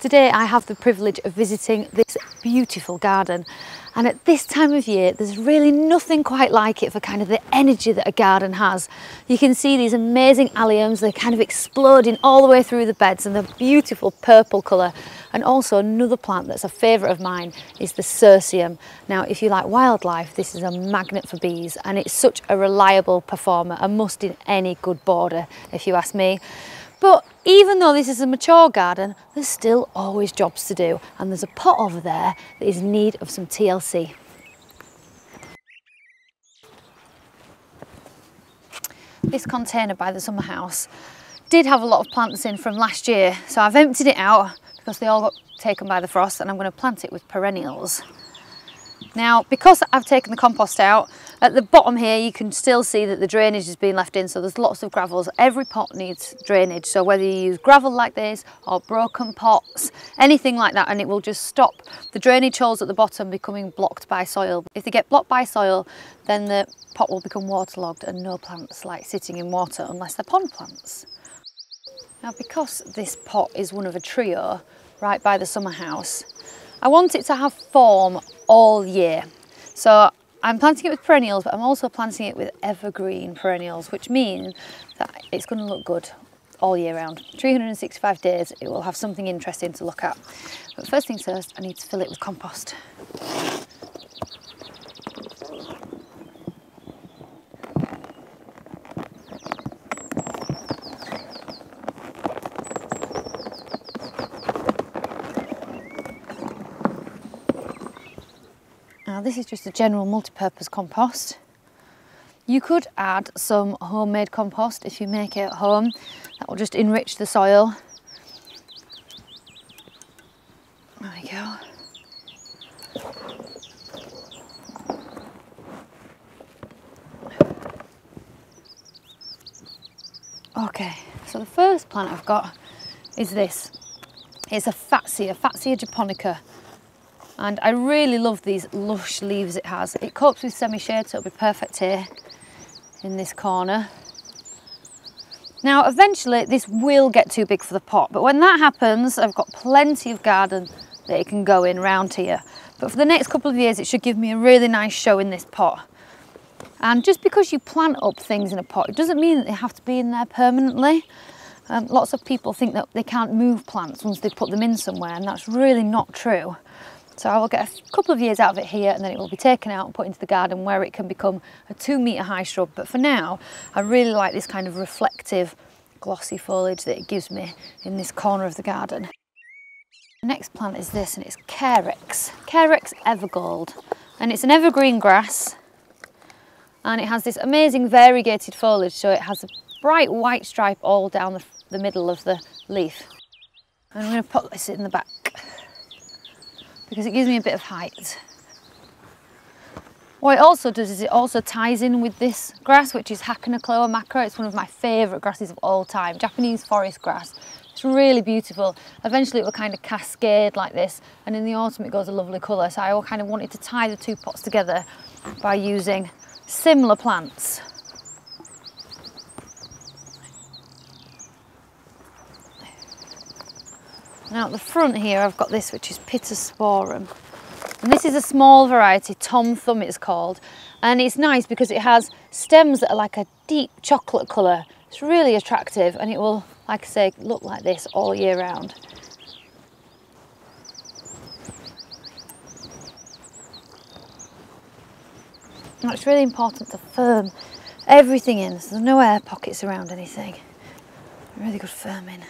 Today I have the privilege of visiting this beautiful garden, and at this time of year there's really nothing quite like it for kind of the energy that a garden has. You can see these amazing alliums, they're kind of exploding all the way through the beds, and they're beautiful purple colour. And also another plant that's a favourite of mine is the Cirsium. Now if you like wildlife, this is a magnet for bees, and it's such a reliable performer, a must in any good border if you ask me. But even though this is a mature garden, there's still always jobs to do, and there's a pot over there that is in need of some TLC. This container by the summer house did have a lot of plants in from last year, so I've emptied it out because they all got taken by the frost, and I'm going to plant it with perennials. Now, because I've taken the compost out, at the bottom here you can still see that the drainage has been left in, so there's lots of gravels. Every pot needs drainage, so whether you use gravel like this or broken pots, anything like that, and it will just stop the drainage holes at the bottom becoming blocked by soil. If they get blocked by soil, then the pot will become waterlogged, and no plants like sitting in water unless they're pond plants. Now, because this pot is one of a trio right by the summer house, I want it to have form all year. So I'm planting it with perennials, but I'm also planting it with evergreen perennials, which means that it's going to look good all year round. 365 days, it will have something interesting to look at. But first things first, I need to fill it with compost. Now this is just a general multi-purpose compost. You could add some homemade compost if you make it at home. That will just enrich the soil. There we go. Okay, so the first plant I've got is this. It's a Fatsia japonica. And I really love these lush leaves it has. It copes with semi-shade, so it'll be perfect here in this corner. Now eventually this will get too big for the pot, but when that happens I've got plenty of garden that it can go in round here. But for the next couple of years it should give me a really nice show in this pot. And just because you plant up things in a pot, it doesn't mean that they have to be in there permanently. Lots of people think that they can't move plants once they put them in somewhere, and that's really not true. So I will get a couple of years out of it here, and then it will be taken out and put into the garden where it can become a 2-metre high shrub. But for now, I really like this kind of reflective, glossy foliage that it gives me in this corner of the garden. The next plant is this, and it's Carex Evergold. And it's an evergreen grass, and it has this amazing variegated foliage, so it has a bright white stripe all down the middle of the leaf. And I'm going to put this in the back, because it gives me a bit of height. What it also does is it also ties in with this grass, which is Hakanakloa macra. It's one of my favourite grasses of all time, Japanese forest grass. It's really beautiful. Eventually it will kind of cascade like this, and in the autumn it goes a lovely colour. So I kind of wanted to tie the two pots together by using similar plants. Now at the front here I've got this, which is Pittosporum, and this is a small variety, Tom Thumb it's called, and it's nice because it has stems that are like a deep chocolate colour. It's really attractive, and it will, like I say, look like this all year round. Now it's really important to firm everything in, so there's no air pockets around anything. Really good firming.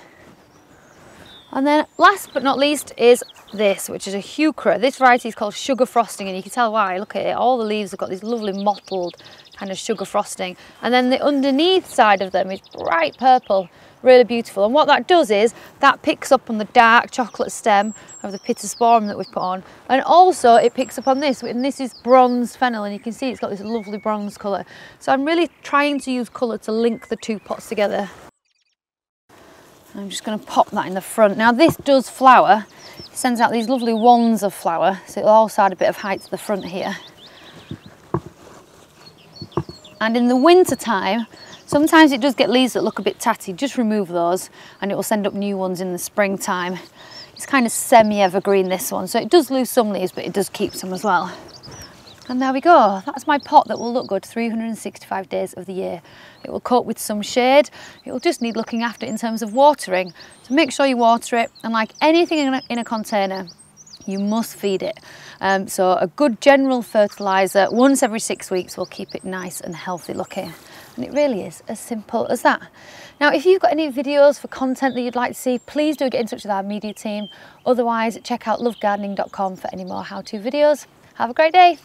And then last but not least is this, which is a Heuchera. This variety is called Sugar Frosting, and you can tell why. Look at it, all the leaves have got this lovely mottled kind of sugar frosting. And then the underneath side of them is bright purple, really beautiful. And what that does is that picks up on the dark chocolate stem of the Pittosporum that we've put on. And also it picks up on this, and this is bronze fennel, and you can see it's got this lovely bronze colour. So I'm really trying to use colour to link the two pots together. I'm just going to pop that in the front. Now this does flower. It sends out these lovely wands of flower, so it'll also add a bit of height to the front here. And in the winter time, sometimes it does get leaves that look a bit tatty. Just remove those and it will send up new ones in the springtime. It's kind of semi-evergreen, this one, so it does lose some leaves, but it does keep some as well. And there we go, that's my pot that will look good 365 days of the year. It will cope with some shade, it will just need looking after in terms of watering. So make sure you water it, and like anything in a container, you must feed it. So a good general fertiliser once every 6 weeks will keep it nice and healthy looking. And it really is as simple as that. Now, if you've got any videos for content that you'd like to see, please do get in touch with our media team. Otherwise, check out lovegardening.com for any more how-to videos. Have a great day.